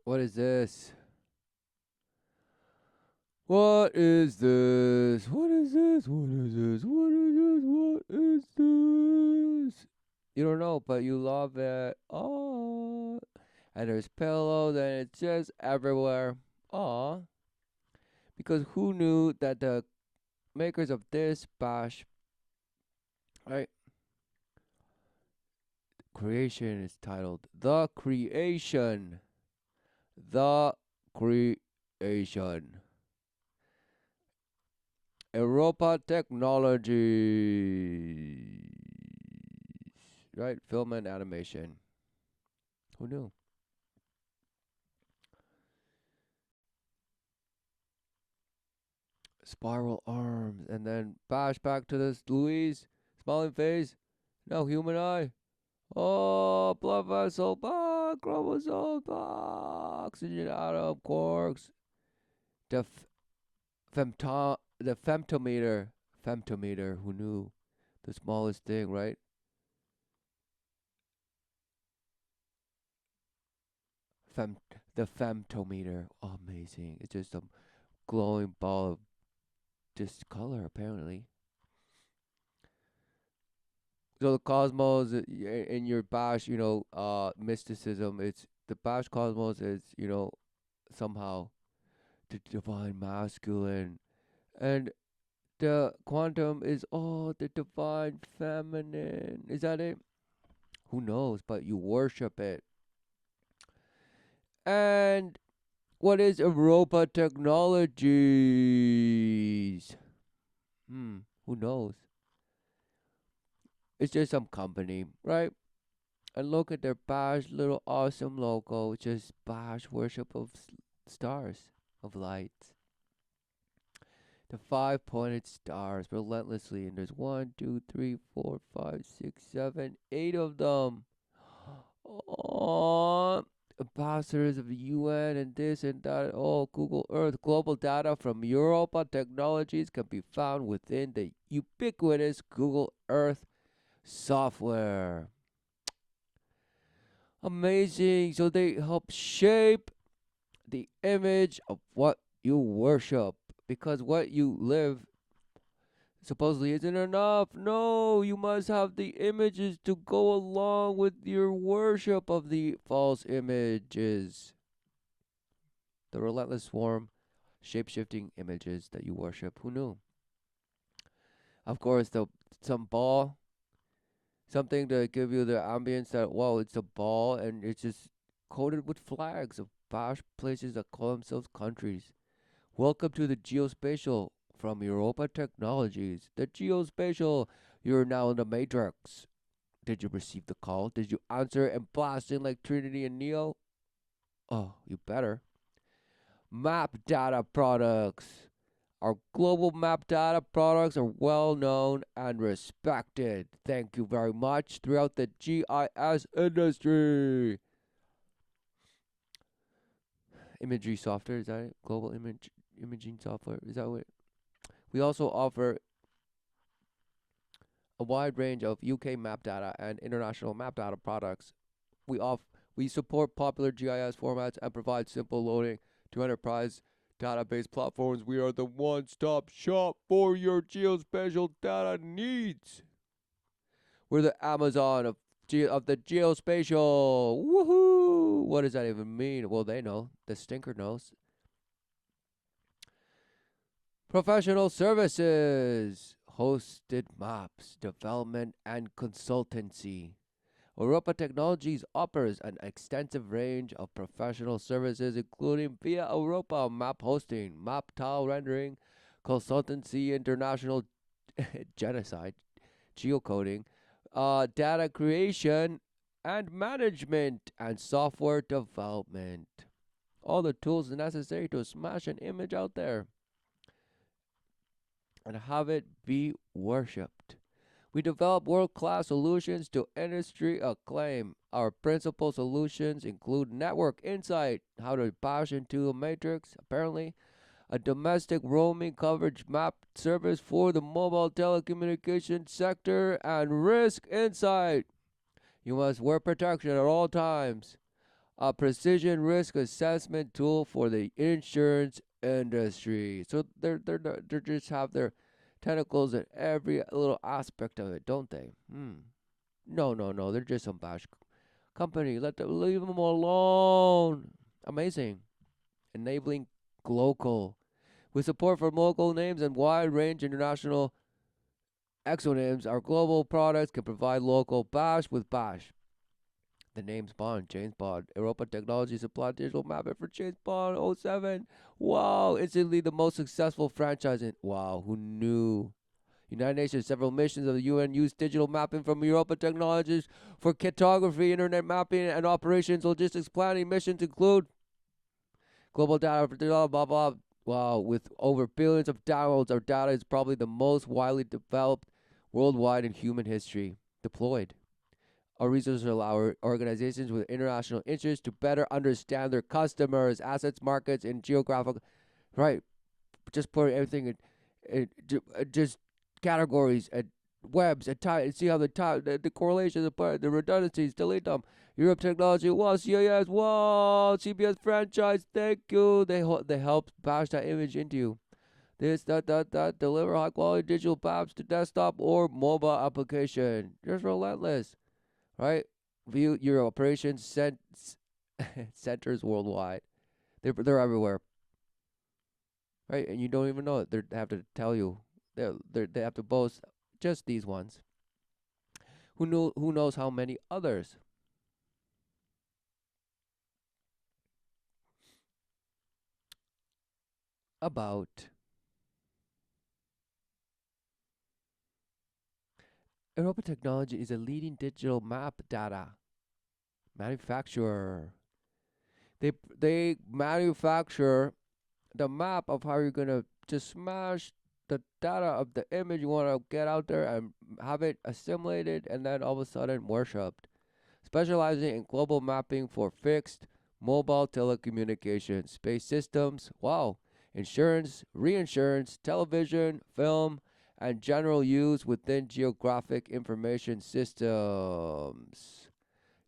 What is this? What is this? What is this? What is this? What is this? What is this? You don't know, but you love it. Oh. And there's pillows and it's just everywhere. Aw. Because who knew that the makers of this bash, right? Creation is titled The Creation. The Creation. Europa Technologies. Right? Film and animation. Who knew? Spiral arms. And then bash back to this Louise. Smiling face. Now human eye. Oh, blood vessel. Chromosome. Oxygen atom. Quarks. The the femtometer. Femtometer. Who knew? The smallest thing, right? Fem the femtometer. Oh, amazing. It's just a glowing ball of just color apparently. So the cosmos in your Bash, mysticism, it's the Bash cosmos is, somehow the divine masculine, and the quantum is the divine feminine. Is that it? Who knows? But you worship it. And what is Europa Technologies? Who knows? It's just some company, right? And look at their Bash little awesome logo, just Bash worship of stars, of lights. The 5 pointed stars relentlessly, and there's one, two, three, four, five, six, seven, eight of them. Oh, ambassadors of the UN and this and that. Oh, Google Earth. Global data from Europa Technologies can be found within the ubiquitous Google Earth software. Amazing. So they help shape the image of what you worship. Because what you live supposedly isn't enough. No, you must have the images to go along with your worship of the false images. The relentless swarm, shape shifting images that you worship. Who knew? Of course, some ball, something to give you the ambience that, wow, it's a ball and it's just coated with flags of Bash places that call themselves countries. Welcome to the geospatial from Europa Technologies. The geospatial, you're now in the Matrix. Did you receive the call? Did you answer and blast in like Trinity and Neo? Oh, you better. Map data products. Our global map data products are well known and respected. Thank you very much throughout the GIS industry. Imagery software, is that it? Global imaging software, is that what? We also offer a wide range of UK map data and international map data products. We off we support popular GIS formats and provide simple loading to enterprise database platforms. We are the one-stop shop for your geospatial data needs. We're the Amazon of the geospatial. Woohoo! What does that even mean? Well, they know. The stinker knows. Professional services, hosted maps, development and consultancy. Europa Technologies offers an extensive range of professional services, including via Europa map hosting, map tile rendering, consultancy, international genocide, geocoding, data creation and management, and software development. All the tools necessary to smash an image out there and have it be worshipped. We develop world class solutions to industry acclaim. Our principal solutions include network insight, how to bash into a matrix, apparently, a domestic roaming coverage map service for the mobile telecommunications sector, and risk insight. You must wear protection at all times. a precision risk assessment tool for the insurance industry. So they're just have their tentacles in every little aspect of it, don't they? No, no, no. They're just some bash company. Leave them alone. Amazing. Enabling local with support for local names and wide range international exonyms. Our global products can provide local bash with bash. The name's Bond, James Bond. Europa Technology supplied digital mapping for James Bond '07. Wow, instantly the most successful franchise in. Wow, who knew? United Nations, several missions of the UN use digital mapping from Europa Technologies for cartography, internet mapping, and operations. Logistics planning missions include global data, blah, blah, blah. Wow, with over billions of downloads, our data is probably the most widely developed worldwide in human history. Deployed. Our resources allow our organizations with international interests to better understand their customers, assets, markets, and geographical. Right, just put everything just categories and webs and see how the correlations, the redundancies, delete them. Europe Technology, wow, CIS, wow, CBS franchise, thank you. They help bash that image into you. This, that, deliver high quality digital apps to desktop or mobile application. Just relentless, right? View your operations centers worldwide. They're everywhere, right? And you don't even know it. They have to tell you. They have to boast just these ones. Who knows how many others? About Europa Technology is a leading digital map data manufacturer. They manufacture the map of how you're gonna just smash the data of the image you want to get out there and have it assimilated and then all of a sudden worshipped. Specializing in global mapping for fixed, mobile telecommunications, space systems, wow, insurance, reinsurance, television, film, and general use within geographic information systems.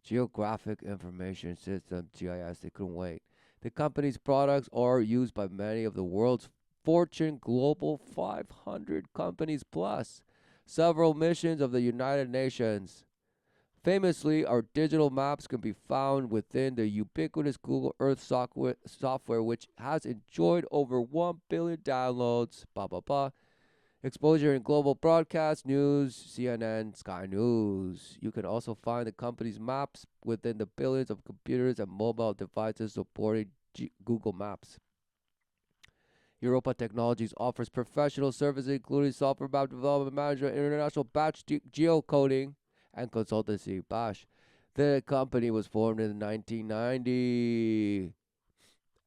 Geographic Information System, GIS, they couldn't wait. The company's products are used by many of the world's Fortune Global 500 companies plus several missions of the United Nations. Famously, our digital maps can be found within the ubiquitous Google Earth software, which has enjoyed over 1 billion downloads. Blah, blah, blah. Exposure in global broadcast, news, CNN, Sky News. You can also find the company's maps within the billions of computers and mobile devices supporting Google Maps. Europa Technologies offers professional services including software map development management, international batch geocoding, and consultancy. Bosh. The company was formed in 1990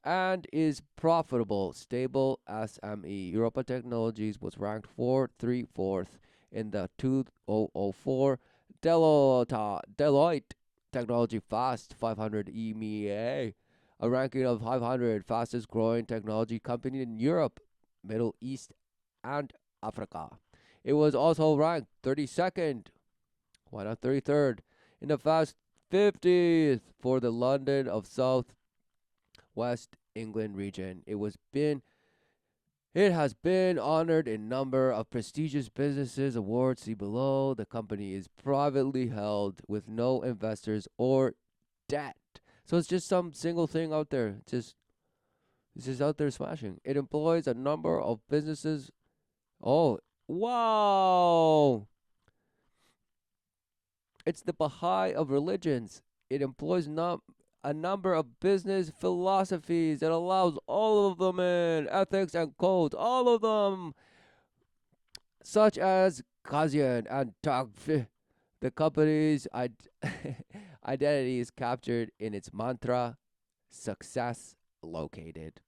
and is profitable, stable SME. Europa Technologies was ranked 434th in the 2004 Deloitte Technology Fast 500 EMEA, a ranking of 500 fastest growing technology company in Europe, Middle East, and Africa. It was also ranked 32nd, why not 33rd, in the Fast 50th for the London of South West England region. It has been honored in number of prestigious businesses awards. See below. The company is privately held with no investors or debt. So it's just some single thing out there. It's just out there smashing. It employs a number of businesses. Oh, wow. It's the Baha'i of religions. It employs a number of business philosophies. It allows all of them in ethics and codes, all of them, such as Kazian and Tagfi. The company's identity is captured in its mantra, success located.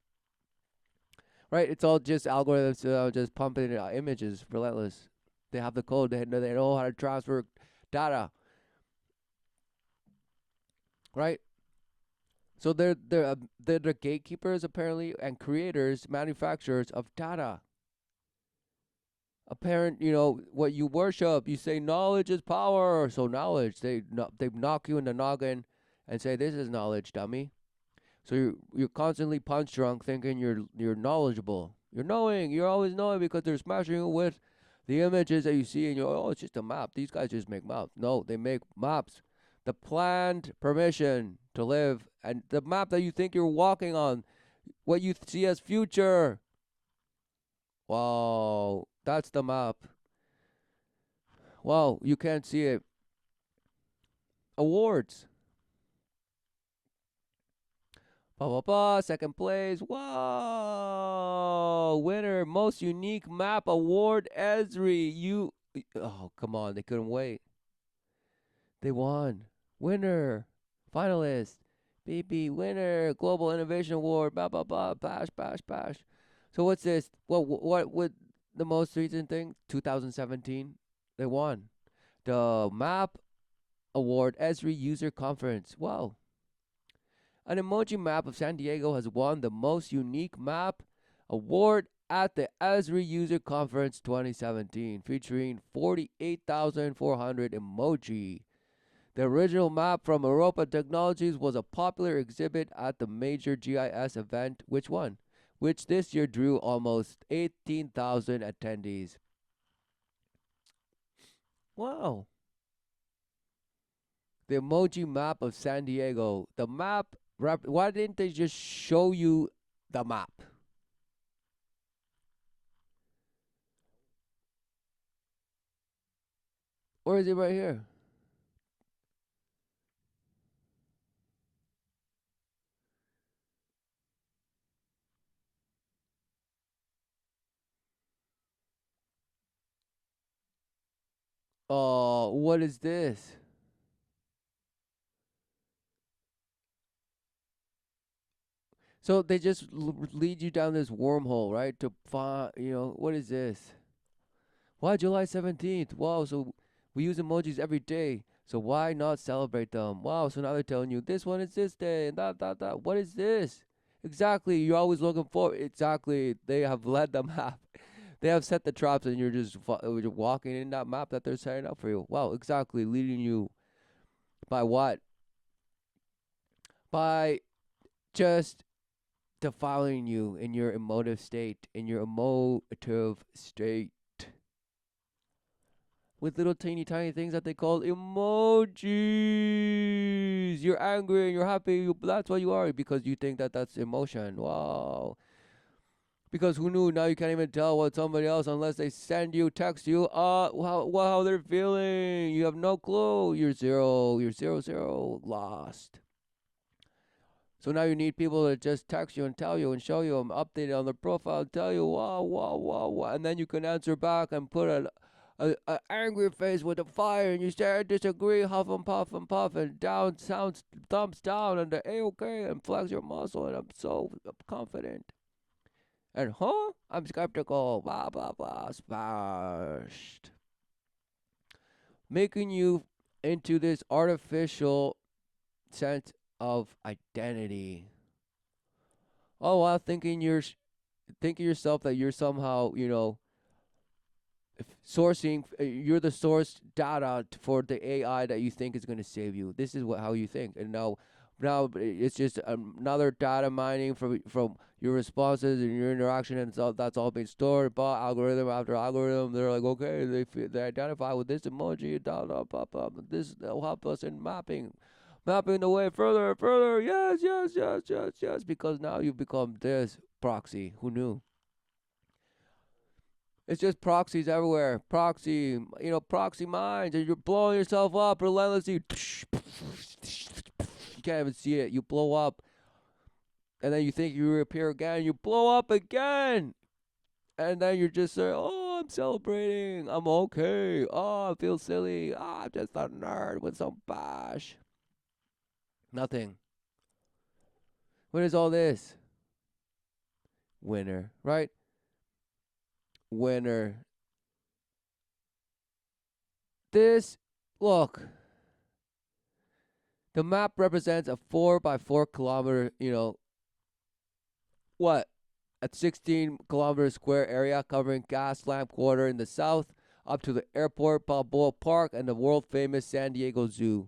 Right? It's all just algorithms, just pumping images, relentless. They have the code. They know how to transfer data. Right? So they're the gatekeepers apparently and creators, manufacturers of data. Apparent, what you worship. You say knowledge is power, so knowledge. They knock you in the noggin, and say, "This is knowledge, dummy." So you're constantly punch drunk, thinking you're knowledgeable. You're knowing. You're always knowing because they're smashing you with the images that you see, and you're, oh, it's just a map. These guys just make maps. No, they make maps. The planned permission to live, and the map that you think you're walking on, what you see as future. Wow, that's the map. Wow, you can't see it. Awards. Ba ba ba, second place. Wow! Winner, most unique map award, Esri. Oh, come on, they couldn't wait. They won. Winner, finalist, BB, winner, Global Innovation Award. Ba ba ba, bash, bash, bash. So what's this? What would the most recent thing? 2017. They won the map award, Esri User Conference. Wow. An emoji map of San Diego has won the most unique map award at the Esri User Conference 2017, featuring 48,400 emoji. The original map from Europa Technologies was a popular exhibit at the major GIS event, which this year drew almost 18,000 attendees. Wow. The emoji map of San Diego. The map, why didn't they just show you the map? Or is it right here? Oh, what is this? So they just lead you down this wormhole, right? To find, what is this? Why July 17th? Wow, so we use emojis every day. So why not celebrate them? Wow, so now they're telling you this one is this day and that. What is this? Exactly, you're always looking for exactly. They have led the map. They have set the traps, and you're walking in that map that they're setting up for you. Wow, exactly, leading you by what? By just defiling you in your emotive state, with little teeny tiny things that they call emojis. You're angry and you're happy. That's what you are because you think that that's emotion. Wow. Because who knew? Now you can't even tell what somebody else unless they send you, text you, how they're feeling. You have no clue. You're zero. You're zero zero lost. So now you need people to just text you and tell you and show you and update it on their profile, tell you wow, wow, wow, wow, and then you can answer back and put a angry face with a fire, and you say I disagree, huff and puff, and down sounds thumbs down, and the a okay, and flex your muscle, and I'm so confident. And I'm skeptical, blah blah blah, smashed, making you into this artificial sense of identity. Oh, while thinking yourself that you're somehow, sourcing, you're the source data for the AI that you think is going to save you. This is how you think, and now it's just another data mining from your responses and your interaction, and that's all being stored. But algorithm after algorithm, they're like, okay, they identify with this emoji, pop up. This will help us in mapping the way further and further. Yes, yes, yes, yes, yes. Because now you've become this proxy. Who knew? It's just proxies everywhere. Proxy minds, and you're blowing yourself up relentlessly. You can't even see it. You blow up, and then you think you reappear again. You blow up again, and then you're just saying, "Oh, I'm celebrating. I'm okay. Oh, I feel silly. Oh, I'm just a nerd with some bash." Nothing. What is all this? Winner, right? Winner. This, look, the map represents a 4 by 4 kilometer, what? At 16 kilometer square area covering Gaslamp Quarter in the south up to the airport, Balboa Park, and the world famous San Diego Zoo.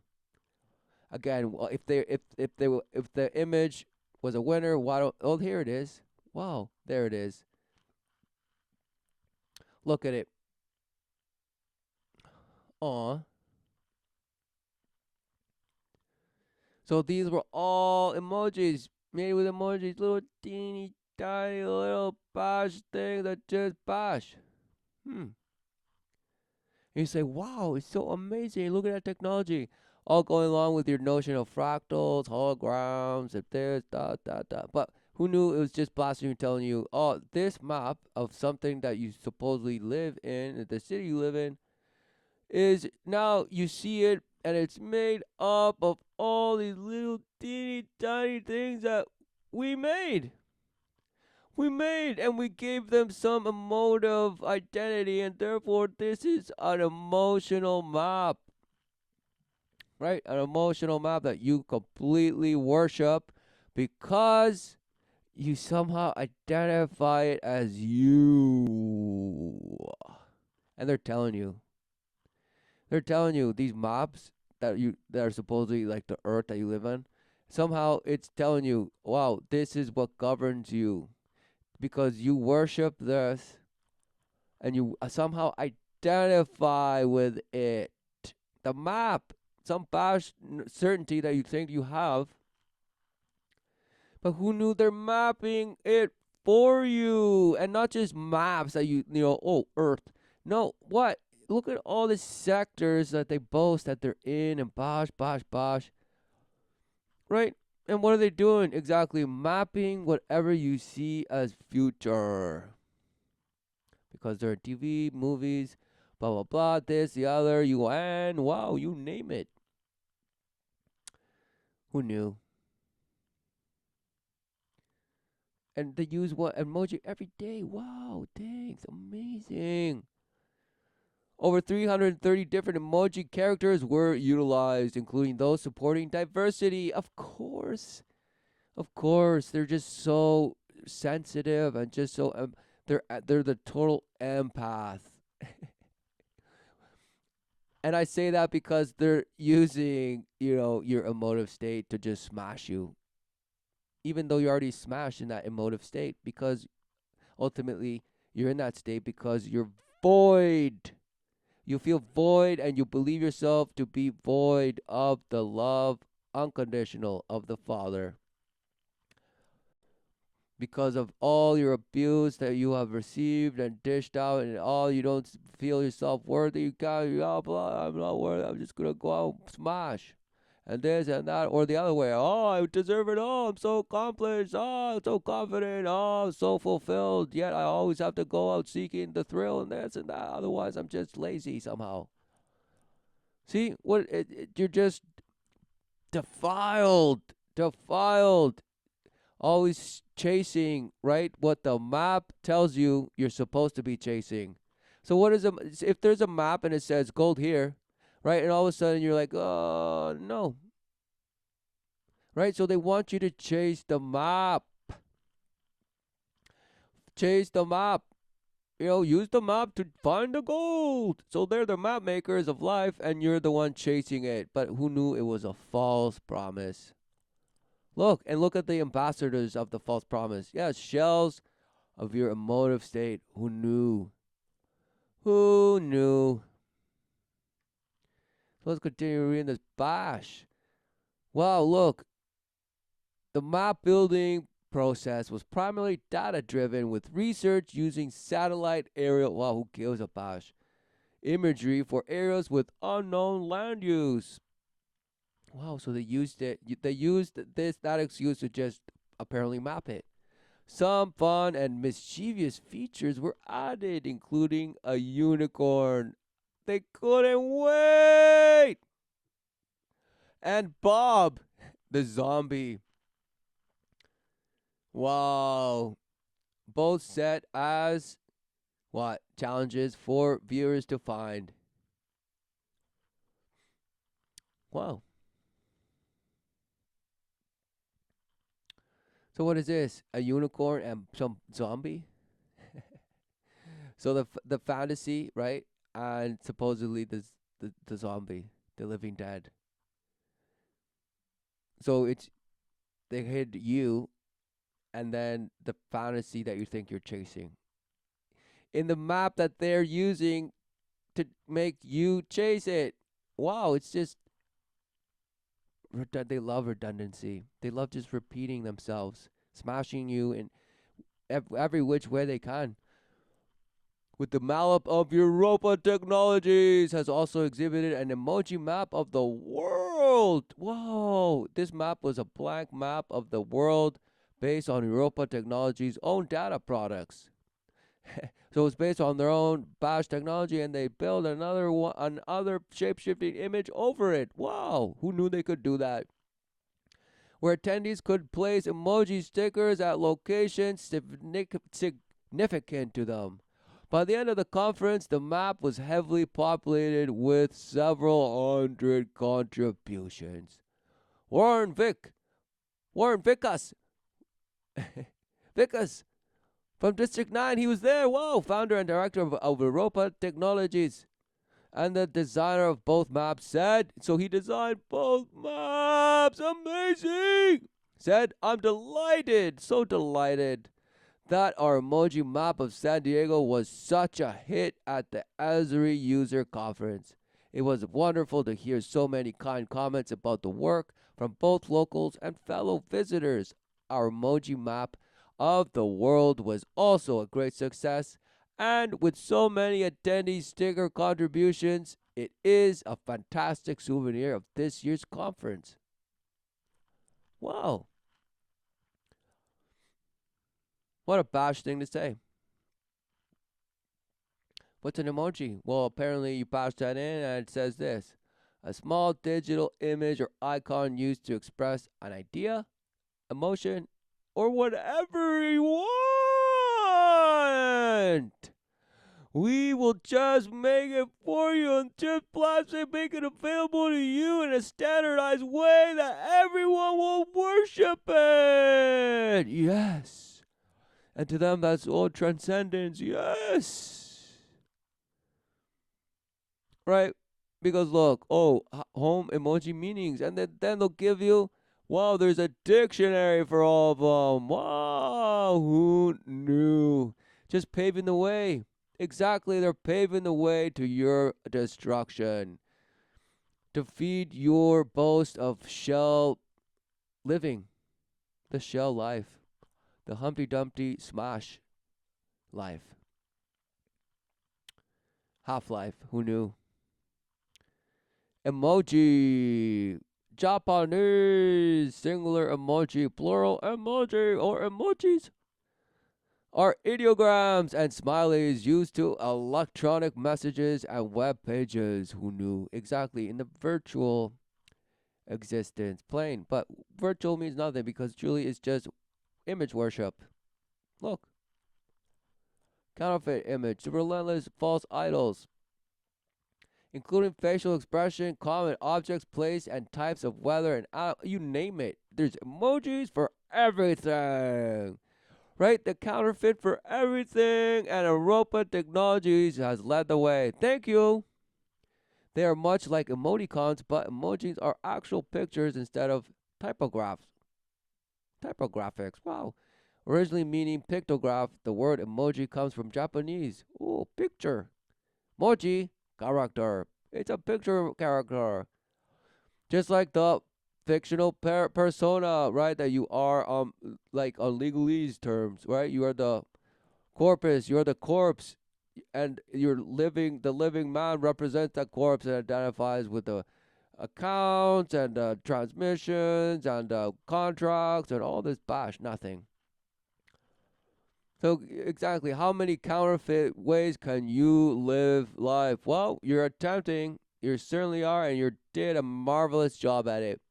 Again, if the image was a winner, why don't? Oh, here it is. Wow, there it is. Look at it. Aw. So these were all emojis made with emojis, little teeny tiny little bash thing that just bash. Hmm. And you say, wow, it's so amazing. Look at that technology. All going along with your notion of fractals, holograms, if this, da. But who knew it was just blasting you, telling you, oh, this map of something that you supposedly live in, the city you live in, is now you see it and it's made up of all these little teeny tiny things that we made. We made and we gave them some emotive identity, and therefore this is an emotional map, right? An emotional map that you completely worship because you somehow identify it as you. And they're telling you these maps that are supposedly like the earth that you live on, somehow it's telling you, wow, this is what governs you because you worship this and you somehow identify with it. The map, some past certainty that you think you have, but who knew they're mapping it for you, and not just maps that you know, oh, Earth. No, what? Look at all the sectors that they boast that they're in, and bosh, right? And what are they doing exactly? Mapping whatever you see as future. Because there are TV, movies, blah blah blah, this, the other, UN, wow, you name it. Who knew? And they use what emoji every day. Wow, thanks, amazing. Over 330 different emoji characters were utilized, including those supporting diversity. Of course, they're just so sensitive and just so they're the total empath. And I say that because they're using, you know, your emotive state to just smash you, even though you're already smashed in that emotive state, because ultimately you're in that state because you're void. You feel void and you believe yourself to be void of the love unconditional of the Father because of all your abuse that you have received and dished out, and all you don't feel yourself worthy. You got, blah, I'm not worthy. I'm just gonna go out and smash, and this and that, or the other way. Oh, I deserve it all. I'm so accomplished. Oh, I'm so confident. Oh, I'm so fulfilled. Yet I always have to go out seeking the thrill and this and that. Otherwise, I'm just lazy somehow. See what you're just defiled, defiled. Always chasing, right? What the map tells you you're supposed to be chasing. So what is if there's a map and it says gold here, right? And all of a sudden you're like, oh no, right? So they want you to chase the map, chase the map. You know, use the map to find the gold. So they're the map makers of life, and you're the one chasing it. But who knew it was a false promise? Look, and look at the ambassadors of the false promise. Yes, shells of your emotive state. Who knew? Who knew? So let's continue reading this bash. Wow, look. The map building process was primarily data driven with research using satellite aerial. Wow, who gives a bash? Imagery for areas with unknown land use. Wow, so they used it. They used this that excuse to just apparently map it. Some fun and mischievous features were added, including a unicorn. They couldn't wait! And Bob, the zombie. Wow. Both set as what? Challenges for viewers to find. Wow. So what is this? A unicorn and some zombie? So the fantasy, right? And supposedly the zombie, the living dead. So they hid you, and then the fantasy that you think you're chasing in the map that they're using to make you chase it. Wow, it's just they love redundancy. They love just repeating themselves, smashing you in every which way they can. With the map of Europa Technologies has also exhibited an emoji map of the world. Whoa, this map was a blank map of the world based on Europa Technologies' own data products. So it's based on their own Bash technology, and they build another shape-shifting image over it. Wow, who knew they could do that? Where attendees could place emoji stickers at locations significant to them. By the end of the conference, the map was heavily populated with several hundred contributions. Warren Vickas, Vickas from District 9, he was there. Whoa, founder and director of Europa Technologies. And the designer of both maps said, so he designed both maps. Amazing. Said, I'm delighted, so delighted that our emoji map of San Diego was such a hit at the Azuri user conference. It was wonderful to hear so many kind comments about the work from both locals and fellow visitors. Our emoji map of the world was also a great success, and with so many attendee sticker contributions, it is a fantastic souvenir of this year's conference. Wow, what a bash thing to say. What's an emoji? Well, apparently you pass that in and it says this: a small digital image or icon used to express an idea, emotion, or whatever you want. We will just make it for you and just plastic make it available to you in a standardized way that everyone will worship it. Yes. And to them that's all transcendence. Yes. Right? Because look, home emoji meanings, and then they'll give you, wow, there's a dictionary for all of them. Wow, who knew? Just paving the way. Exactly, they're paving the way to your destruction, to feed your boast of shell living, the shell life, the Humpty Dumpty smash life, half life. Who knew? Emoji. Japanese singular emoji, plural emoji or emojis are ideograms and smileys used to electronic messages and web pages. Who knew? Exactly, in the virtual existence plane. But virtual means nothing because truly it's just image worship. Look, counterfeit image, the relentless false idols, including facial expression, common objects, place, and types of weather, and you name it. There's emojis for everything, right? The counterfeit for everything, and Europa Technologies has led the way. Thank you. They are much like emoticons, but emojis are actual pictures instead of typographs. Typographics. Wow. Originally meaning pictograph, the word emoji comes from Japanese. Oh, picture. Moji, character. It's a picture character. Just like the fictional persona, right? That you are, like on legalese terms, right? You are the corpus, you're the corpse, and the living man represents that corpse and identifies with the accounts and transmissions and contracts and all this bash. Nothing. So exactly, how many counterfeit ways can you live life? Well, you're attempting. You certainly are, and you did a marvelous job at it.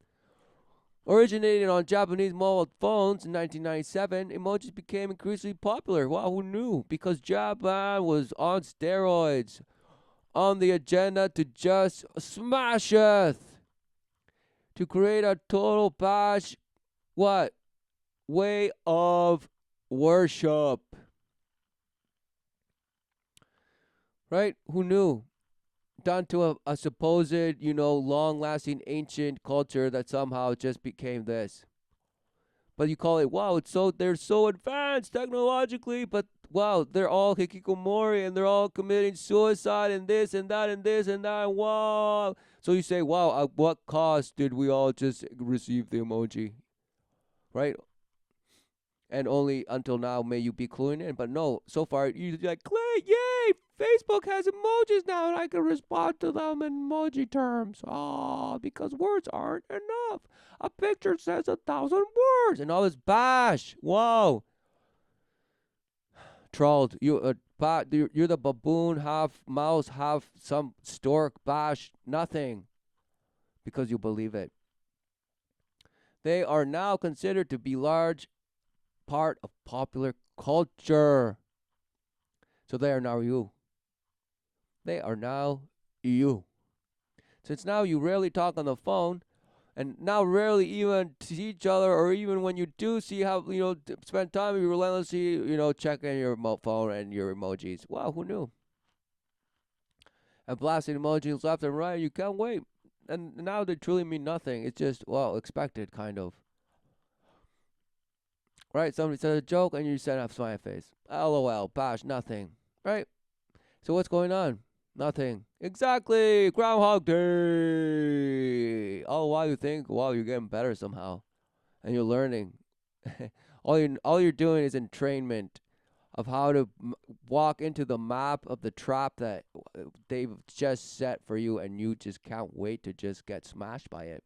Originating on Japanese mobile phones in 1997, emojis became increasingly popular. Wow, who knew? Because Japan was on steroids, on the agenda to just smash us, to create a total bash, what? Way of worship. Right? Who knew? done to a supposed, long lasting ancient culture that somehow just became this. But you call it, wow, they're so advanced technologically, but wow, they're all hikikomori and they're all committing suicide and this and that and this and that. And wow. So you say, wow, at what cost did we all just receive the emoji, right? And only until now may you be cluing in. But no, so far you're like, Clay, yay! Facebook has emojis now, and I can respond to them in emoji terms. Oh, because words aren't enough. A picture says 1,000 words, and all this bash. Whoa, trolled. You're the baboon, half mouse, half some stork. Bash nothing because you believe it. They are now considered to be large part of popular culture. So they are now you. They are now you. Since now you rarely talk on the phone, and now rarely even see each other, or even when you do see how, spend time, you relentlessly, checking your phone and your emojis. Wow, who knew? And blasting emojis left and right, you can't wait. And now they truly mean nothing. It's just, well, expected, kind of. Right? Somebody says a joke, and you send a smiley face. LOL, bash, nothing. Right? So what's going on? Nothing. Exactly. Groundhog Day. All the while you think, wow, you're getting better somehow, and you're learning. all you're doing is entrainment of how to walk into the map of the trap that they've just set for you, and you just can't wait to just get smashed by it.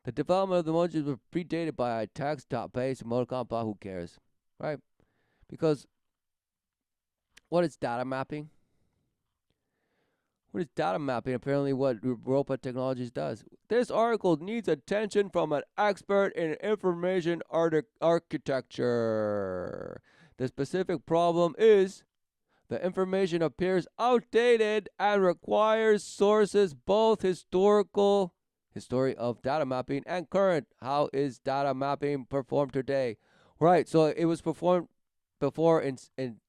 The development of the emojis was predated by a text-based emoticon, but who cares, right? Because what is data mapping? What is data mapping? Apparently, what Europa Technologies does. This article needs attention from an expert in information architecture. The specific problem is the information appears outdated and requires sources both history of data mapping, and current. How is data mapping performed today? Right. So it was performed before in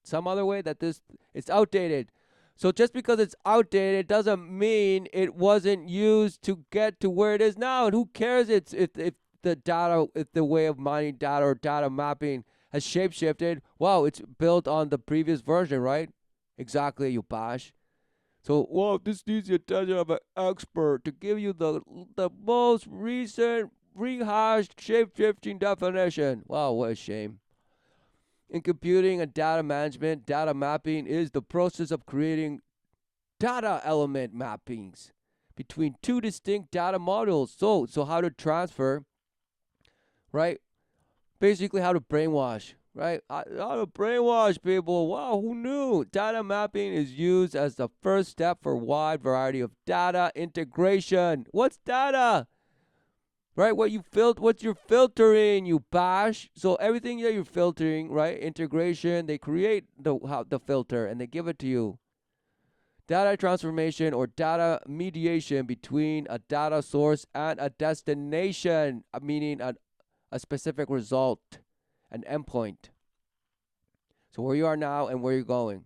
some other way that this it's outdated. So just because it's outdated doesn't mean it wasn't used to get to where it is now. And who cares if the data, if the way of mining data or data mapping has shapeshifted? Wow, it's built on the previous version, right? Exactly, you bash. So, wow, this needs the attention of an expert to give you the most recent rehashed shape-shifting definition. Wow, what a shame. In computing and data management, data mapping is the process of creating data element mappings between two distinct data models. So how to transfer, right? Basically, how to brainwash, right? How to brainwash people. Wow, who knew? Data mapping is used as the first step for a wide variety of data integration. What's data? Right? What you're filtering, you bash. So everything that you're filtering, right? Integration, they create the filter and they give it to you. Data transformation or data mediation between a data source and a destination, meaning a specific result, an endpoint. So where you are now and where you're going.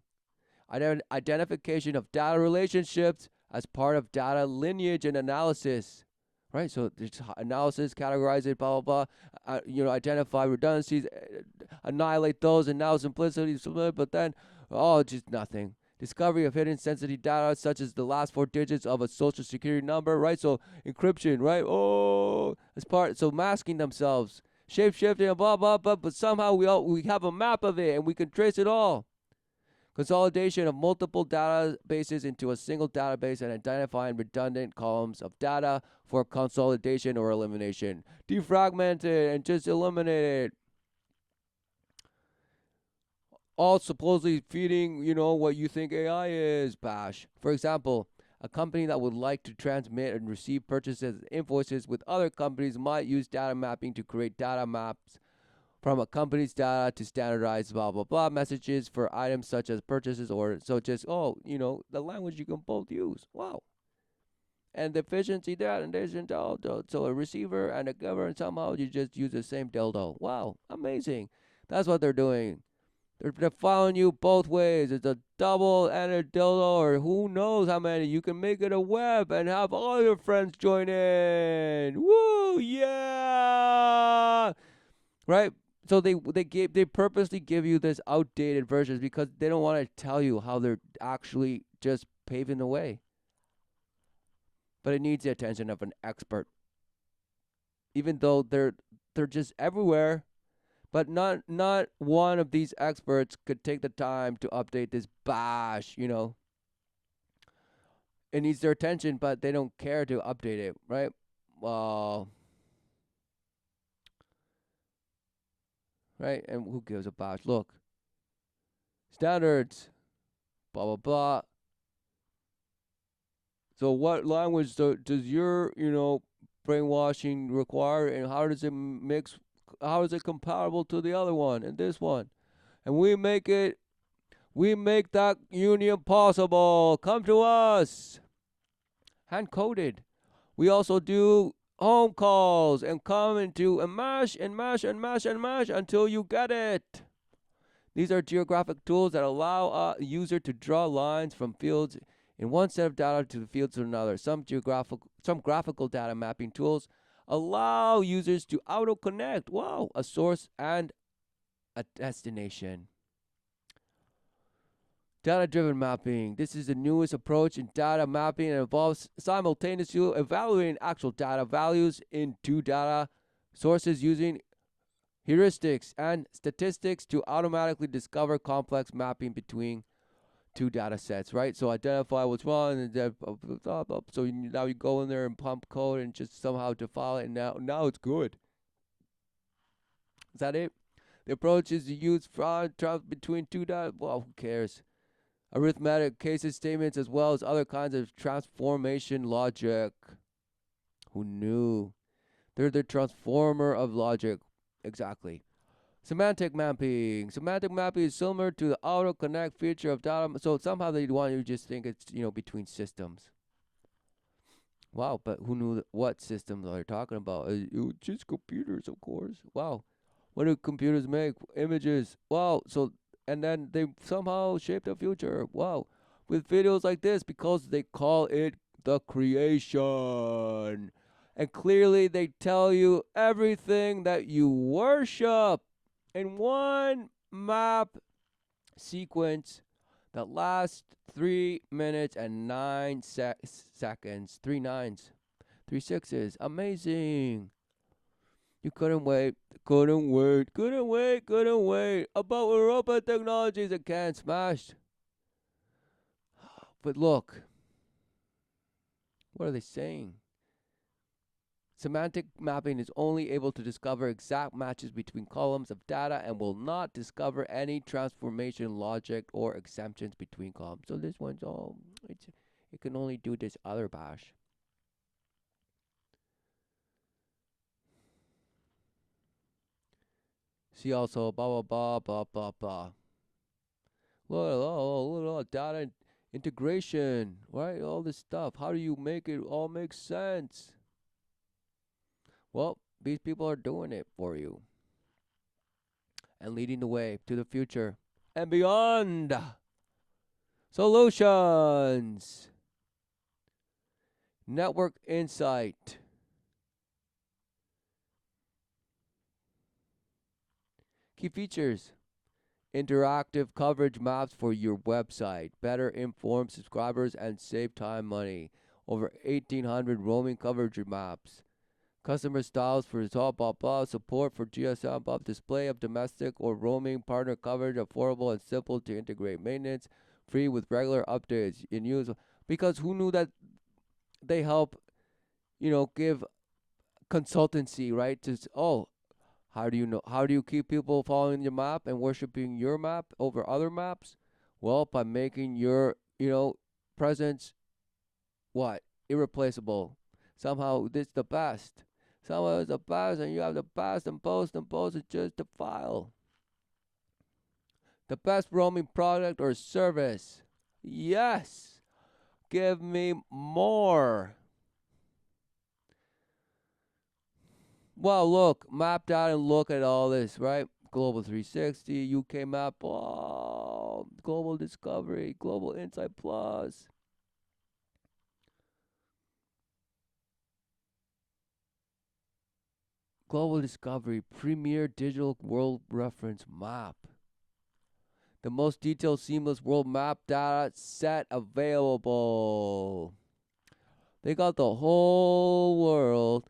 Identification of data relationships as part of data lineage and analysis. Right, so there's analysis, categorize it, blah blah blah. Identify redundancies, annihilate those, and now simplicity. But then, just nothing. Discovery of hidden sensitive data, such as the last four digits of a social security number. Right, so encryption. Right, as part. So masking themselves, shape shifting, blah blah blah. But somehow we have a map of it, and we can trace it all. Consolidation of multiple databases into a single database and identifying redundant columns of data for consolidation or elimination. Defragment it and just eliminate it. All supposedly feeding, what you think AI is, bash. For example, a company that would like to transmit and receive purchases and invoices with other companies might use data mapping to create data maps from a company's data to standardize blah blah blah messages for items such as purchases or so just the language you can both use. Wow. And the efficiency that and there's so a receiver and a giver and somehow you just use the same dildo. Wow, amazing. That's what they're doing. They're following you both ways. It's a double and a dildo, or who knows how many. You can make it a web and have all your friends join in. Woo, yeah, right. So they purposely give you this outdated versions because they don't want to tell you how they're actually just paving the way. But it needs the attention of an expert, even though they're just everywhere. But not one of these experts could take the time to update this bash. It needs their attention, but they don't care to update it, right? Well, right? And who gives a bash? Look, standards, blah blah blah. So what language does your brainwashing require, and how does it mix? How is it comparable to the other one and this one? And we make that union possible. Come to us. Hand coded. We also do home calls and come into and mash and mash and mash and mash until you get it. These are geographic tools that allow a user to draw lines from fields in one set of data to the fields of another. Some graphical data mapping tools allow users to auto connect. Wow, a source and a destination. Data-driven mapping. This is the newest approach in data mapping and involves simultaneously evaluating actual data values in two data sources using heuristics and statistics to automatically discover complex mapping between two data sets, right? So identify what's wrong, and then so now you go in there and pump code and just somehow defile it, and now it's good. Is that it? The approach is to use fraud between two data. Well, who cares? Arithmetic cases statements as well as other kinds of transformation logic. Who knew? They're the transformer of logic. Exactly. Semantic mapping. Semantic mapping is similar to the auto connect feature of data. So somehow they want you to just think it's between systems. Wow, but who knew what systems are they talking about? Just computers, of course. Wow. What do computers make? Images. Wow. So and then they somehow shape the future. Wow. With videos like this because they call it the creation. And clearly they tell you everything that you worship in one map sequence that lasts 3 minutes and 9 seconds. 3 9s. 3 6s. Amazing. You couldn't wait. About Europa technologies that can't smash. But look, what are they saying? Semantic mapping is only able to discover exact matches between columns of data and will not discover any transformation logic or exemptions between columns. So this one's it can only do this other bash. See also blah blah blah blah blah blah. Look at all data integration, right? All this stuff. How do you make it all make sense? Well, these people are doing it for you and leading the way to the future and beyond. Solutions. Network insight. Key features. Interactive coverage maps for your website. Better inform subscribers and save time money. Over 1,800 roaming coverage maps. Customer styles for blah blah blah. Support for GSM blah. Display of domestic or roaming partner coverage. Affordable and simple to integrate. Maintenance free with regular updates in use. Because who knew that they help, give consultancy, right? How do you know? How do you keep people following your map and worshiping your map over other maps? Well, by making your, presence what irreplaceable. Somehow this the best. Somehow it's the best, and you have the best, and post is just the file. The best roaming product or service. Yes, give me more. Well, look, mapped out and look at all this, right? Global 360, UK Map, oh, Global Discovery, Global Insight Plus. Global Discovery, Premier Digital World Reference Map. The most detailed, seamless world map data set available. They got the whole world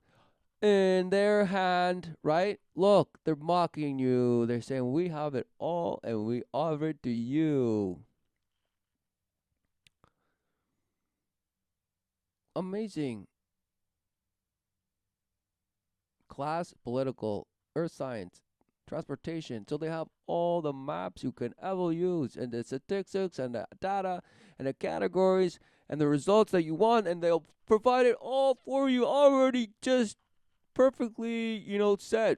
in their hand, right? Look, they're mocking you. They're saying, we have it all and we offer it to you. Amazing. Class, political, earth science, transportation. So they have all the maps you can ever use, and the statistics and the data and the categories and the results that you want, and they'll provide it all for you already just perfectly, set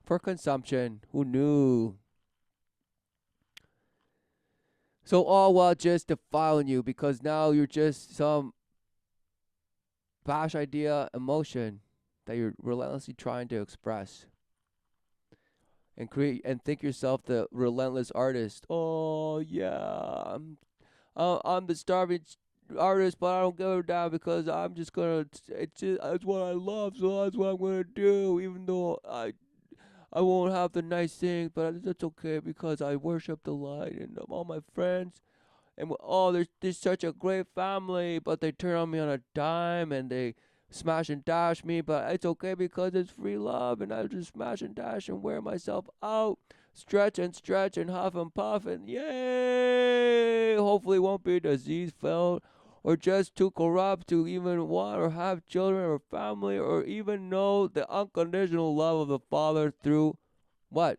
for consumption. Who knew? So all while just defiling you because now you're just some bash idea emotion that you're relentlessly trying to express and create and think yourself the relentless artist. Oh yeah, I'm the starving artist, but I don't give a damn because I'm just gonna. It's what I love, so that's what I'm gonna do. Even though I won't have the nice things, but that's okay because I worship the light and all my friends. And oh, there's such a great family, but they turn on me on a dime and they smash and dash me, but it's okay because it's free love, and I just smash and dash and wear myself out, stretch and huff and puff, and yay! Hopefully, it won't be disease filled or just too corrupt to even want or have children or family or even know the unconditional love of the Father through what?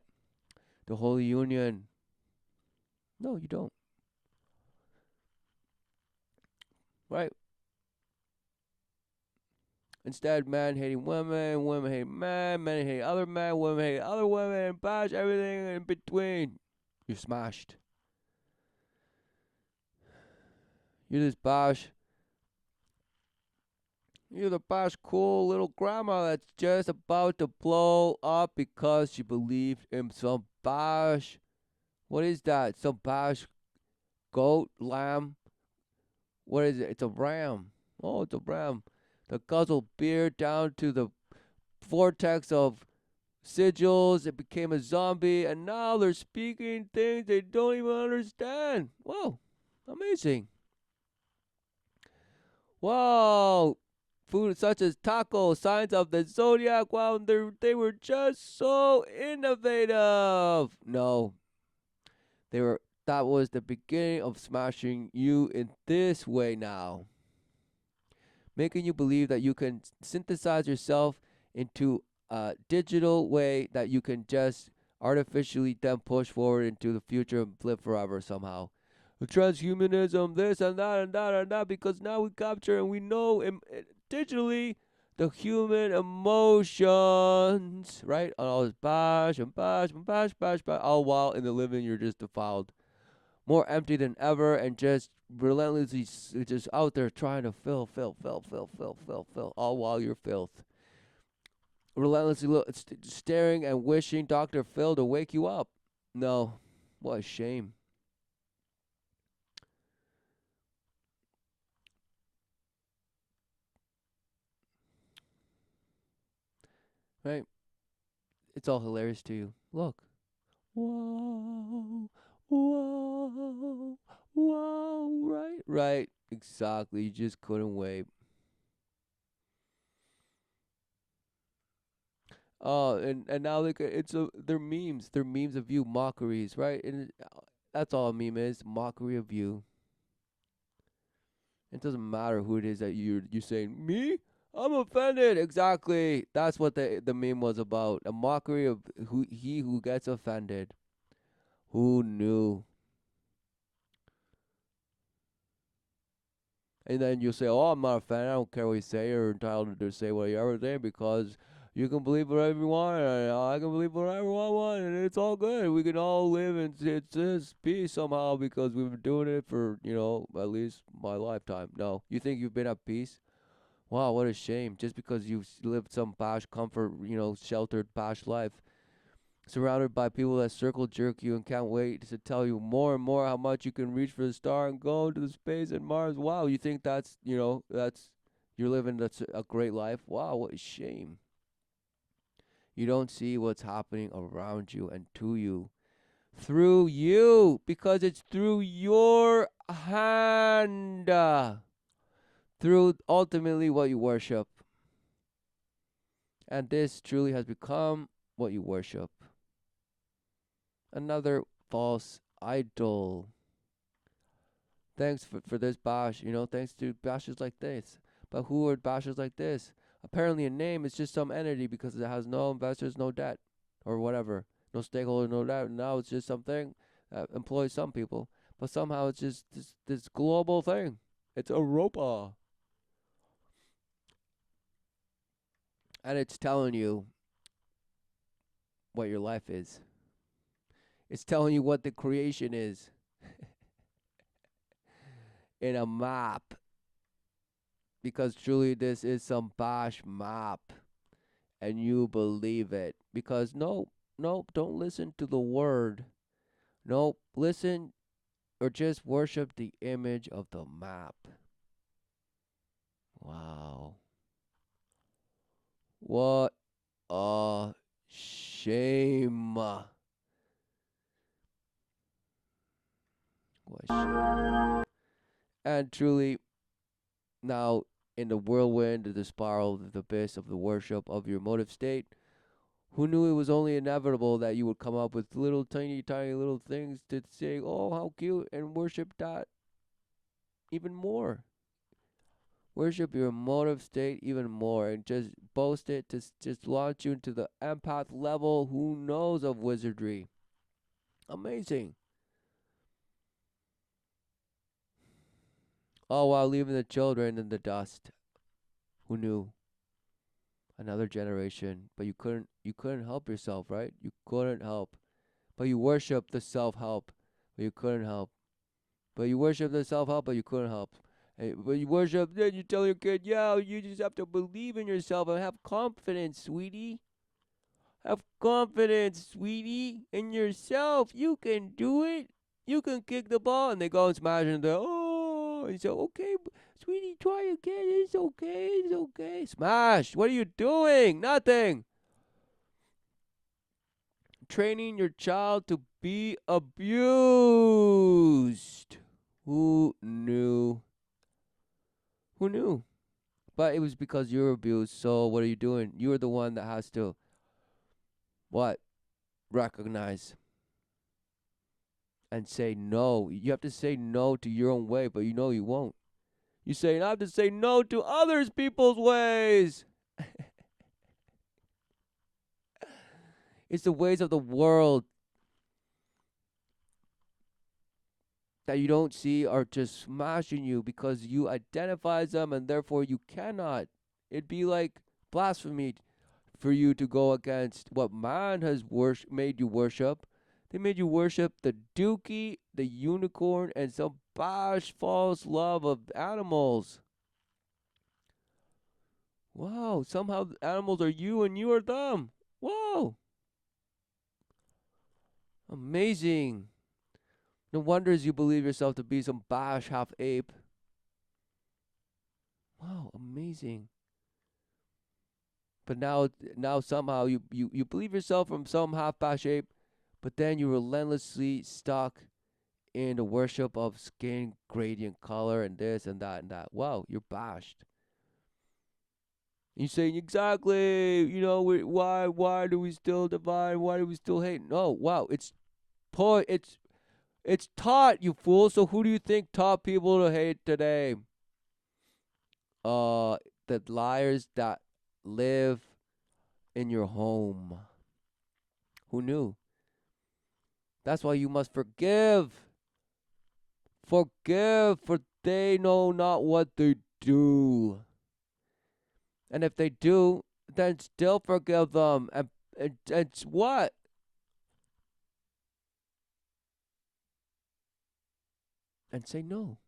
The Holy Union. No, you don't. Right? Instead, men hating women, women hating men, men hating other men, women hating other women, and bash everything in between. You're smashed. You're this bash. You're the bash cool little grandma that's just about to blow up because she believed in some bash. What is that? Some bash goat, lamb? What is it? It's a ram. Oh, it's a ram. The guzzled beer down to the vortex of sigils, it became a zombie, and now they're speaking things they don't even understand. Whoa, amazing. Wow, food such as tacos, signs of the zodiac. Wow, they were just so innovative. No, they were. That was the beginning of smashing you in this way now, making you believe that you can synthesize yourself into a digital way that you can just artificially then push forward into the future and live forever somehow. Transhumanism, this and that and that and that, because now we capture and we know digitally the human emotions, right? And all this bash and bash and bash, bash, bash, all while in the living you're just defiled, more empty than ever, and just relentlessly just out there trying to fill, all while you're filth. Relentlessly staring and wishing Dr. Phil to wake you up. No, what a shame. Right? It's all hilarious to you. Look. Whoa, whoa, whoa, right? Right, exactly. You just couldn't wait. Oh, and now look, they're memes. They're memes of you, mockeries, right? And that's all a meme is, mockery of you. It doesn't matter who it is that you're saying me. I'm offended. Exactly. That's what the meme was about. A mockery of who gets offended. Who knew? And then you say, "Oh, I'm not offended. I don't care what you say. You're entitled to say whatever you say because you can believe whatever you want, and I can believe whatever I want, and it's all good. We can all live in it's peace somehow because we've been doing it for at least my lifetime." No, you think you've been at peace? Wow, what a shame. Just because you've lived some posh comfort, sheltered posh life, surrounded by people that circle jerk you and can't wait to tell you more and more how much you can reach for the star and go into the space and Mars. Wow, you think that's, that's you're living that's a great life? Wow, what a shame. You don't see what's happening around you and to you through you because it's through your hand, through ultimately what you worship. And this truly has become what you worship. Another false idol. Thanks for this bash, thanks to bashes like this. But who are bashes like this? Apparently a name is just some entity because it has no investors, no debt, or whatever. No stakeholder, no debt. Now it's just something that employs some people. But somehow it's just this global thing. It's Europa. And it's telling you what your life is. It's telling you what the creation is in a map. Because truly this is some bash map. And you believe it. Because nope, don't listen to the word. Nope, listen or just worship the image of the map. Wow. What a shame. What a shame. And truly, now in the whirlwind, of the spiral, of the abyss of the worship of your motive state, who knew it was only inevitable that you would come up with little tiny little things to say, oh, how cute, and worship that even more. Worship your emotive state even more and just boast it to just launch you into the empath level, who knows, of wizardry. Amazing. All while leaving the children in the dust. Who knew? Another generation. But you couldn't help yourself, right? You couldn't help. But you worship the self help. But you couldn't help. But you worship the self help, but you couldn't help. But you worship, then you tell your kid, yeah, you just have to believe in yourself and have confidence, sweetie. Have confidence, sweetie, in yourself. You can do it. You can kick the ball. And they go and smash it. And they're, oh. And you say, okay, sweetie, try again. It's okay. It's okay. Smash. What are you doing? Nothing. Training your child to be abused. Who knew? Who knew? But it was because you're abused. So what are you doing? You're the one that has to, what? Recognize and say no. You have to say no to your own way, but you know you won't. You say, I have to say no to others people's ways. It's the ways of the world that you don't see are just smashing you because you identify them and therefore you cannot. It'd be like blasphemy for you to go against what man has made you worship. They made you worship the dookie, the unicorn, and some bash false love of animals. Wow, somehow the animals are you and you are them. Whoa, amazing. No wonders you believe yourself to be some bash half ape. Wow, amazing. But now somehow you believe yourself from some half bash ape, but then you relentlessly stuck in the worship of skin gradient color and this and that and that. Wow, you're bashed. You saying exactly, why do we still divide? Why do we still hate? No, wow, it's taught, you fool. So who do you think taught people to hate today? Uh, the liars that live in your home. Who knew? That's why you must forgive. Forgive, for they know not what they do. And if they do, then still forgive them. And what? And say no.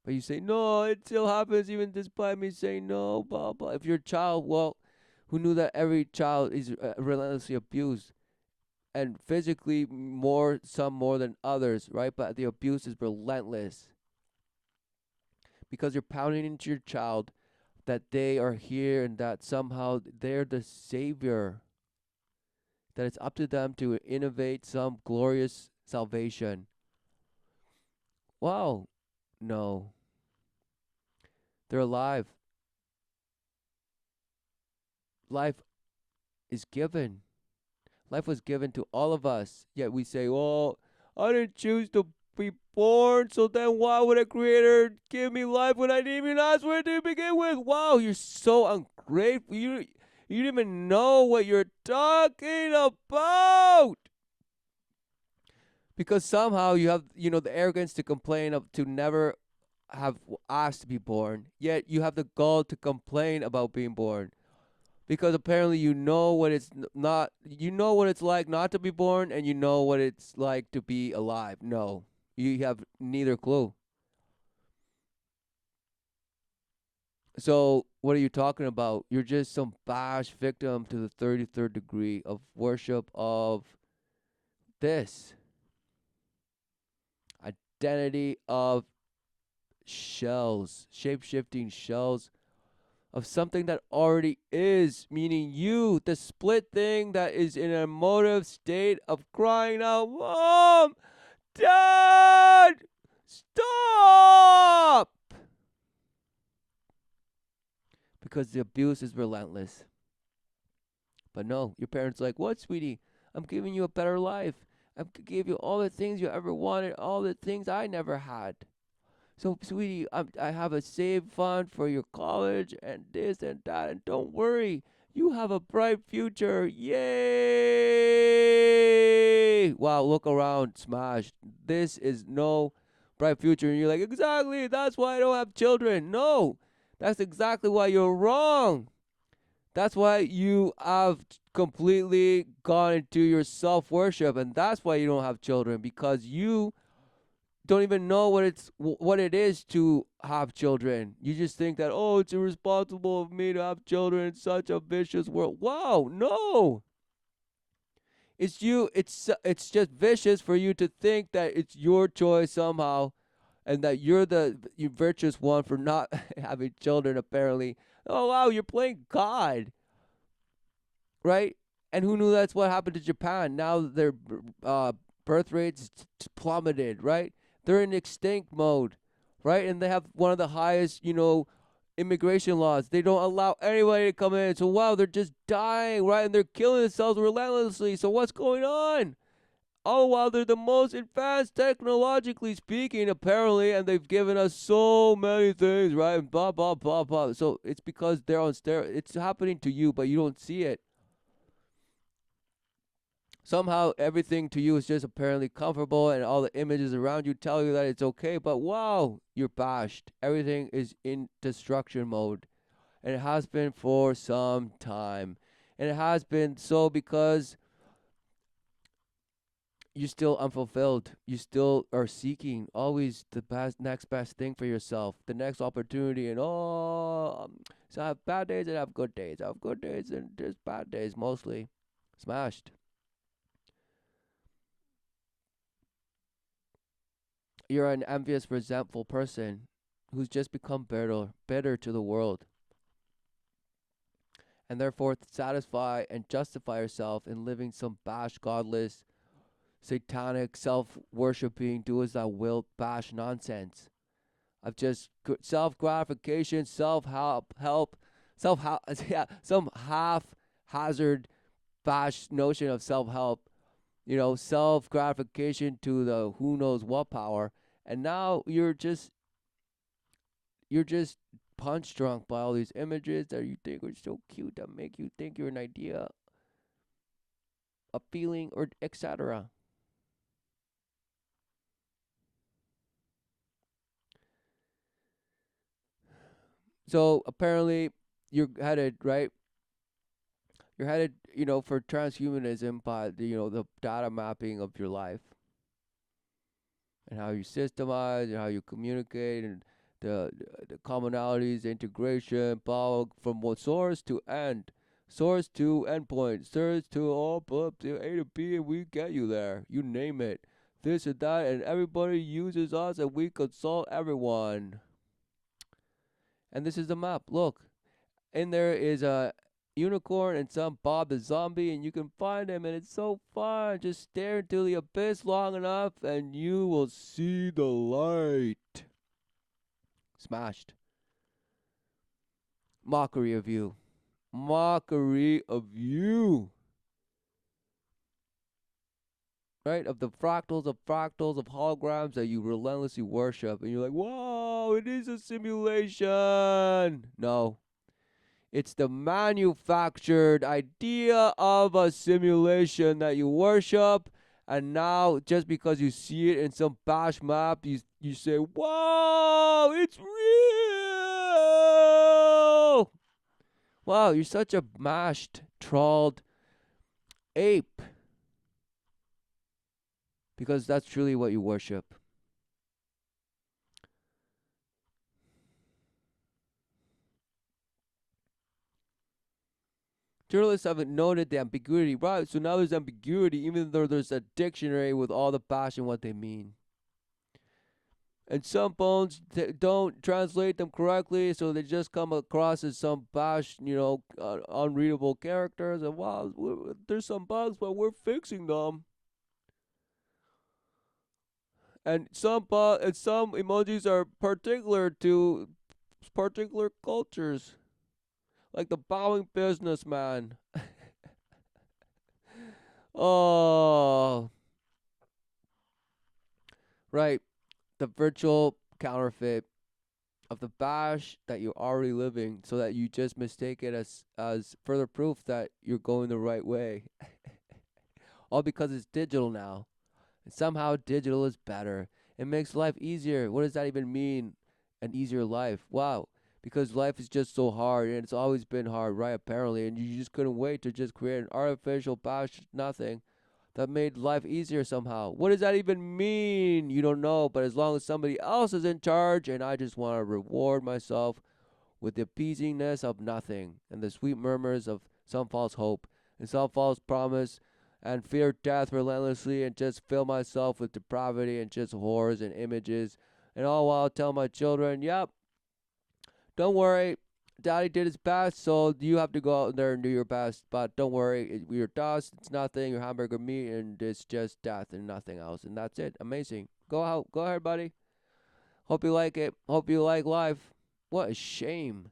But you say, no, it still happens even despite me saying no, blah, blah. If you're a child, well, who knew that every child is relentlessly abused? And physically more, some more than others, right? But the abuse is relentless because you're pounding into your child that they are here and that somehow they're the savior, that it's up to them to innovate some glorious salvation. Wow, no, they're alive. Life is given. Life was given to all of us. Yet we say, well, I didn't choose to be born, so then why would a creator give me life when I didn't even ask for it to begin with? Wow, you're so ungrateful. You didn't even know what you're talking about. Because somehow you have, the arrogance to complain of to never have asked to be born, yet you have the gall to complain about being born. Because apparently you know what it's not, you know what it's like not to be born, and you know what it's like to be alive. No, you have neither clue. So what are you talking about? You're just some bash victim to the 33rd degree of worship of this identity of shells, shape shifting shells of something that already is, meaning you, the split thing that is in an emotive state of crying out, Mom, Dad, stop! Because the abuse is relentless. But no, your parents are like, what, sweetie? I'm giving you a better life. I gave you all the things you ever wanted, all the things I never had. So, sweetie, I have a saved fund for your college and this and that. And don't worry, you have a bright future. Yay! Wow, look around, smashed. This is no bright future. And you're like, exactly, that's why I don't have children. No, that's exactly why you're wrong. That's why you have completely gone into your self worship. And that's why you don't have children, because you don't even know what it is to have children. You just think that, oh, it's irresponsible of me to have children in such a vicious world. Wow, no. It's you. It's just vicious for you to think that it's your choice somehow, and that you're the virtuous one for not having children. Apparently, oh wow, you're playing God, right? And who knew that's what happened to Japan? Now their birth rates plummeted, right? They're in extinct mode, right? And they have one of the highest, immigration laws. They don't allow anybody to come in. So wow, they're just dying, right? And they're killing themselves relentlessly. So what's going on? Oh wow, they're the most advanced technologically speaking, apparently, and they've given us so many things, right? And blah blah blah blah. So it's because they're on steroids. It's happening to you, but you don't see it. Somehow everything to you is just apparently comfortable, and all the images around you tell you that it's okay, but wow, you're bashed. Everything is in destruction mode, and it has been for some time. And it has been so because you're still unfulfilled. You still are seeking always the next best thing for yourself, the next opportunity. And so I have bad days and I have good days. I have good days and just bad days mostly. Smashed. You're an envious, resentful person who's just become bitter to the world, and therefore satisfy and justify yourself in living some bash, godless, satanic, self-worshipping, do as thou wilt, bash nonsense of just self-gratification, self-help, yeah, some haphazard bash notion of self-help, self-gratification to the who knows what power, and now you're just punch drunk by all these images that you think are so cute that make you think you're an idea, a feeling, or etc. So apparently you're headed right. You're headed, for transhumanism by the data mapping of your life and how you systemize and how you communicate and the the commonalities, integration, power from one source to end, source to endpoint, source to all up to A to B, and we get you there. You name it, this and that, and everybody uses us, and we consult everyone. And this is the map. Look, in there is a unicorn and some Bob the Zombie, and you can find him, and it's so fun. Just stare into the abyss long enough, and you will see the light. Smashed. Mockery of you. Mockery of you. Right? Of the fractals of holograms that you relentlessly worship. And you're like, whoa, it is a simulation. No. It's the manufactured idea of a simulation that you worship. And now, just because you see it in some bash map, you say, whoa, it's real. Wow, you're such a mashed, trawled ape. Because that's truly what you worship. Journalists haven't noted the ambiguity. Right, so now there's ambiguity, even though there's a dictionary with all the bash and what they mean. And some phones don't translate them correctly, so they just come across as some bash, unreadable characters. And wow, there's some bugs, but we're fixing them. And some emojis are particular to particular cultures, like the bowing businessman. Oh, right, the virtual counterfeit of the bash that you're already living, so that you just mistake it as further proof that you're going the right way. All because it's digital now. And somehow digital is better. It makes life easier. What does that even mean? An easier life. Wow. Because life is just so hard, and it's always been hard, right? Apparently, and you just couldn't wait to just create an artificial bash nothing that made life easier somehow. What does that even mean? You don't know, but as long as somebody else is in charge, and I just want to reward myself with the appeasingness of nothing and the sweet murmurs of some false hope and some false promise, and fear death relentlessly, and just fill myself with depravity and just horrors and images, and all while tell my children, yep, don't worry, daddy did his best, so you have to go out there and do your best, but don't worry, your dust, it's nothing, your hamburger meat, and it's just death and nothing else, and that's it. Amazing. Go out, go ahead, buddy. Hope you like it. Hope you like life. What a shame.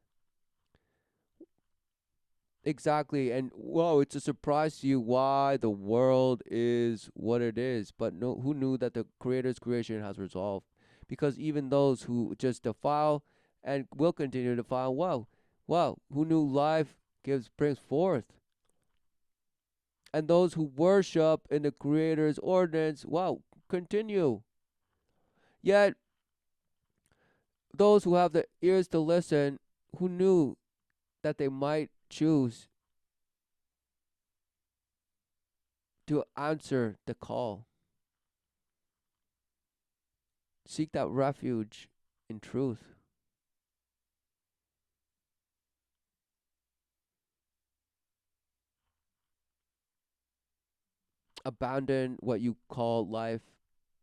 Exactly. And whoa, it's a surprise to you why the world is what it is. But no, who knew that the Creator's creation has resolved? Because even those who just defile and will continue to defile, wow, who knew life brings forth? And those who worship in the Creator's ordinance, wow, continue. Yet those who have the ears to listen, who knew that they might choose to answer the call? Seek that refuge in truth. Abandon what you call life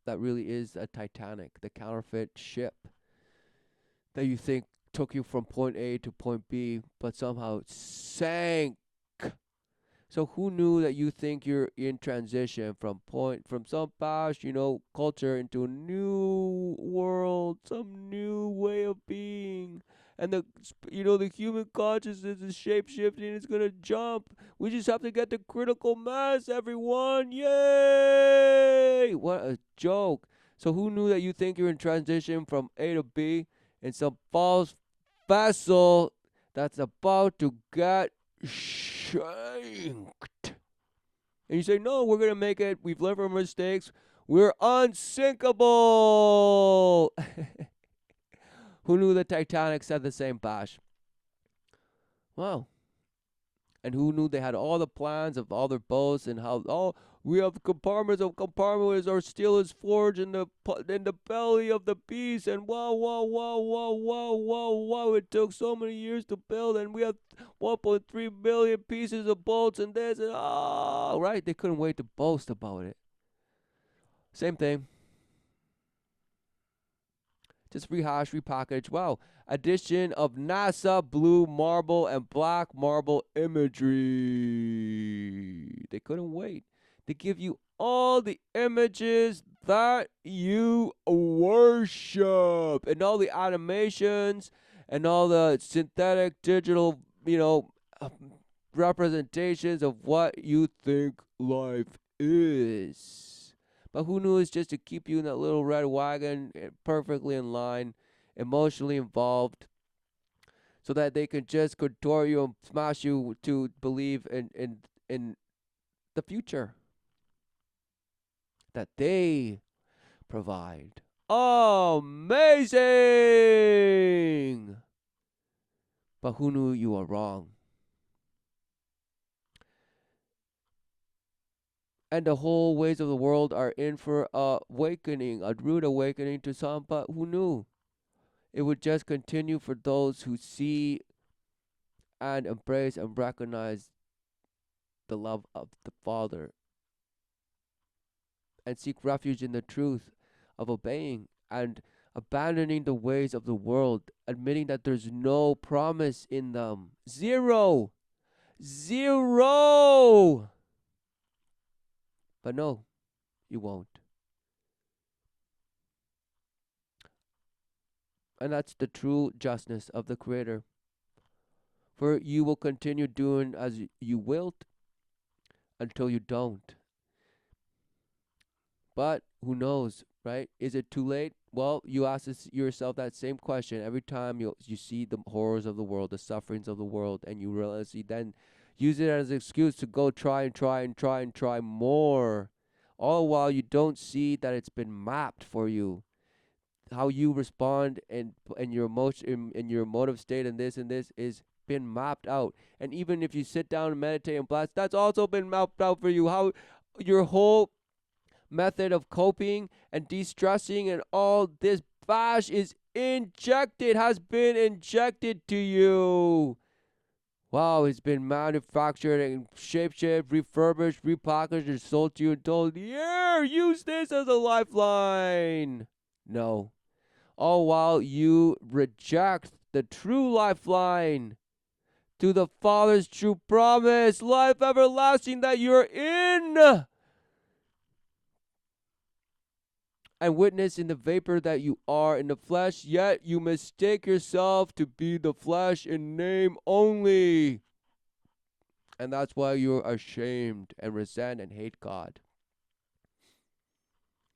that really is a Titanic, the counterfeit ship that you think took you from point A to point B, but somehow sank. So who knew that you think you're in transition from some past, culture into a new world, some new way of being. And the human consciousness is shape shifting, it's gonna jump. We just have to get the critical mass, everyone. Yay! What a joke. So who knew that you think you're in transition from A to B in some false vessel that's about to get shanked. And you say, no, we're going to make it. We've learned from our mistakes. We're unsinkable. Who knew the Titanic said the same, Bash? Wow. And who knew they had all the plans of all their boats and how, We have compartments of compartments. Our steel is forged in the belly of the beast. And wow, wow, wow, wow, wow, wow, wow. It took so many years to build, and we have 1.3 billion pieces of bolts and this and right. They couldn't wait to boast about it. Same thing. Just rehash, repackage. Wow. Addition of NASA blue marble and black marble imagery. They couldn't wait. They give you all the images that you worship and all the animations and all the synthetic digital, uh, representations of what you think life is. But who knew it's just to keep you in that little red wagon, perfectly in line, emotionally involved, so that they can just contort you and smash you to believe in the future that they provide. Amazing! But who knew you were wrong? And the whole ways of the world are in for a awakening, a rude awakening to some, but who knew? It would just continue for those who see and embrace and recognize the love of the Father and seek refuge in the truth of obeying and abandoning the ways of the world, admitting that there's no promise in them. Zero! Zero! But no, you won't. And that's the true justness of the Creator. For you will continue doing as you wilt until you don't. But who knows, right? Is it too late? Well, you ask yourself that same question every time you see the horrors of the world, the sufferings of the world, and you realize you then use it as an excuse to go try and try and try and try more. All while you don't see that it's been mapped for you. How you respond and your emotion in your emotive state and this is been mapped out. And even if you sit down and meditate and blast, that's also been mapped out for you. How your whole method of coping and de-stressing and all this bash is has been injected to you. Wow, it's been manufactured and shape-shaped, refurbished, repackaged, and sold to you and told, yeah, use this as a lifeline. No. All while you reject the true lifeline to the Father's true promise, life everlasting that you're in. And witness in the vapor that you are in the flesh, yet you mistake yourself to be the flesh in name only. And that's why you're ashamed and resent and hate God.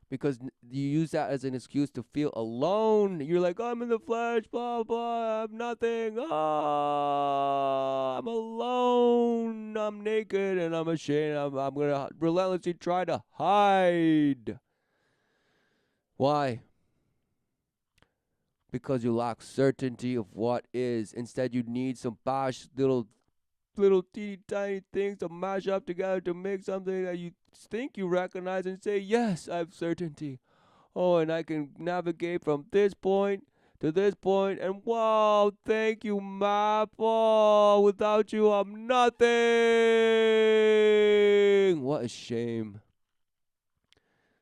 Because you use that as an excuse to feel alone. You're like, I'm in the flesh, blah, blah, I'm nothing. I'm alone. I'm naked and I'm ashamed. I'm going to relentlessly try to hide. Why? Because you lack certainty of what is. Instead, you need some bash little teeny tiny things to mash up together to make something that you think you recognize and say, yes, I have certainty. Oh, and I can navigate from this point to this point, and wow, thank you, map. Oh, without you, I'm nothing. What a shame.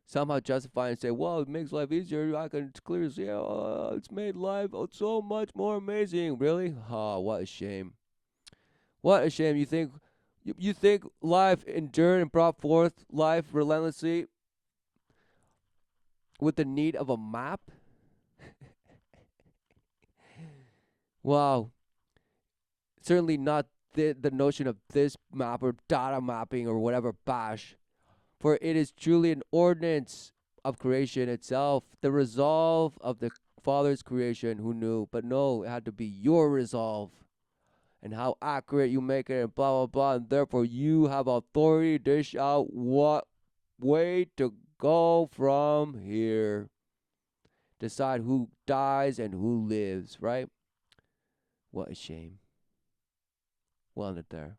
Somehow justify and say, well, it makes life easier. I can clearly see, it's made life so much more amazing. Really? What a shame. What a shame. You think life endured and brought forth life relentlessly with the need of a map? Wow. Certainly not the notion of this map or data mapping or whatever bash. For it is truly an ordinance of creation itself, the resolve of the Father's creation, who knew. But no, it had to be your resolve. And how accurate you make it and blah blah blah, and therefore you have authority to dish out what way to go from here. Decide who dies and who lives, right? What a shame. Well ended there.